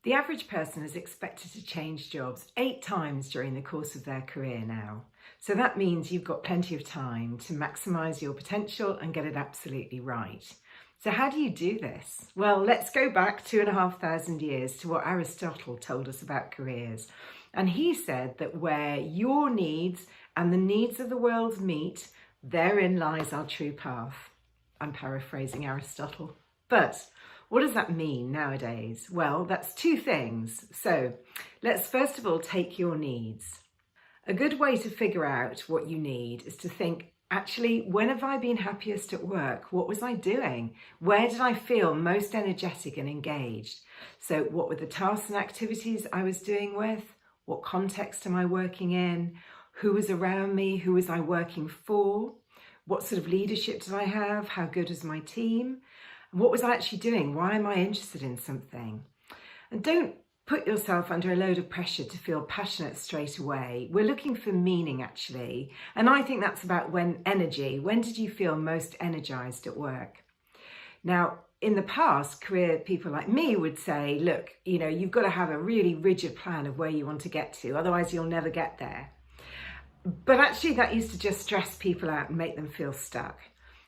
The average person is expected to change jobs 8 times during the course of their career now. So that means you've got plenty of time to maximise your potential and get it absolutely right. So how do you do this? Well, let's go back 2,500 years to what Aristotle told us about careers. And he said that where your needs and the needs of the world meet, therein lies our true path. I'm paraphrasing Aristotle. But what does that mean nowadays? Well, that's 2 things. So let's first of all take your needs. A good way to figure out what you need is to think, actually, when have I been happiest at work? What was I doing? Where did I feel most energetic and engaged? So what were the tasks and activities I was doing with? What context am I working in? Who was around me? Who was I working for? What sort of leadership did I have? How good was my team? What was I actually doing? Why am I interested in something? And don't put yourself under a load of pressure to feel passionate straight away. We're looking for meaning, actually. And I think that's about energy. When did you feel most energized at work? Now, in the past, career people like me would say, look, you've got to have a really rigid plan of where you want to get to, otherwise you'll never get there. But actually that used to just stress people out and make them feel stuck.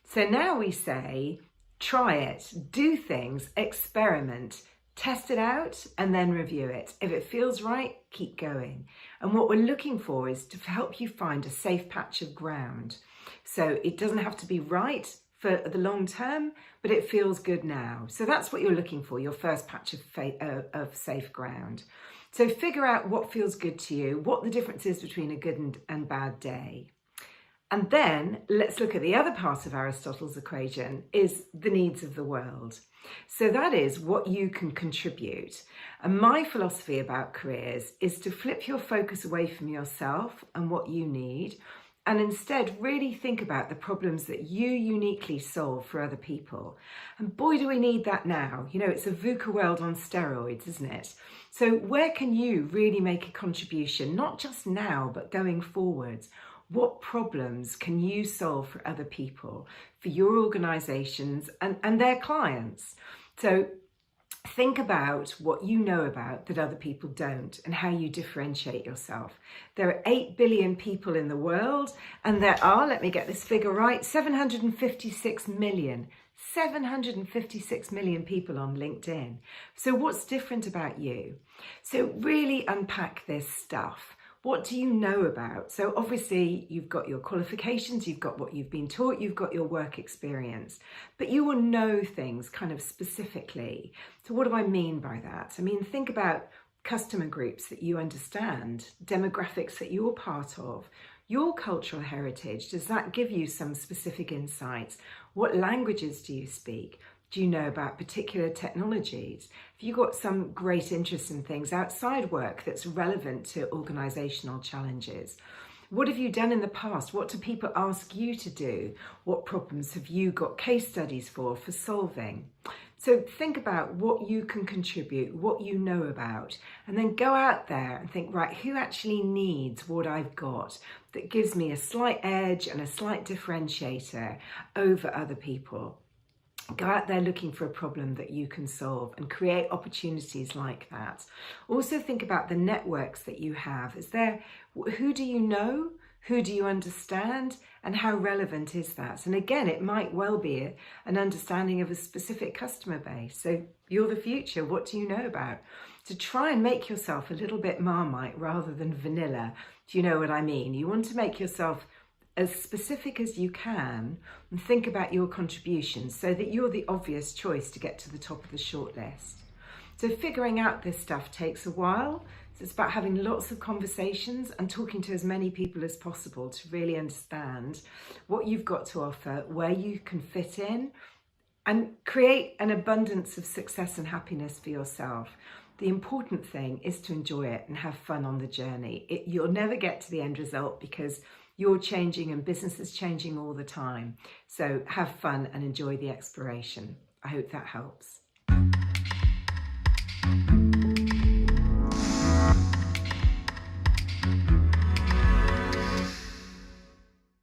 So now we say, try it, do things, experiment, test it out and then review it. If it feels right, keep going. And what we're looking for is to help you find a safe patch of ground. So it doesn't have to be right for the long term, but it feels good now. So that's what you're looking for, your first patch of safe ground. So figure out what feels good to you, what the difference is between a good and bad day. And then let's look at the other part of Aristotle's equation, is the needs of the world. So that is what you can contribute. And my philosophy about careers is to flip your focus away from yourself and what you need, and instead really think about the problems that you uniquely solve for other people. And boy, do we need that now. It's a VUCA world on steroids, isn't it? So where can you really make a contribution, not just now, but going forwards? What problems can you solve for other people, for your organisations and their clients? So think about what you know about that other people don't and how you differentiate yourself. There are 8 billion people in the world, and there are, let me get this figure right, 756 million people on LinkedIn. So what's different about you? So really unpack this stuff. What do you know about? So obviously you've got your qualifications, you've got what you've been taught, you've got your work experience, but you will know things kind of specifically. So what do I mean by that? I mean, think about customer groups that you understand, demographics that you're part of, your cultural heritage. Does that give you some specific insights? What languages do you speak? Do you know about particular technologies? Have you got some great interest in things outside work that's relevant to organisational challenges? What have you done in the past? What do people ask you to do? What problems have you got case studies for solving? So think about what you can contribute, what you know about, and then go out there and think, right, who actually needs what I've got that gives me a slight edge and a slight differentiator over other people? Go out there looking for a problem that you can solve and create opportunities like that. Also think about the networks that you have. Who do you know? Who do you understand? And how relevant is that? And again, it might well be an understanding of a specific customer base. So you're the future. What do you know about? To try and make yourself a little bit Marmite rather than vanilla. Do you know what I mean? You want to make yourself as specific as you can and think about your contributions so that you're the obvious choice to get to the top of the shortlist. So figuring out this stuff takes a while. So it's about having lots of conversations and talking to as many people as possible to really understand what you've got to offer, where you can fit in, and create an abundance of success and happiness for yourself. The important thing is to enjoy it and have fun on the journey. You'll never get to the end result because you're changing and business is changing all the time. So have fun and enjoy the exploration. I hope that helps.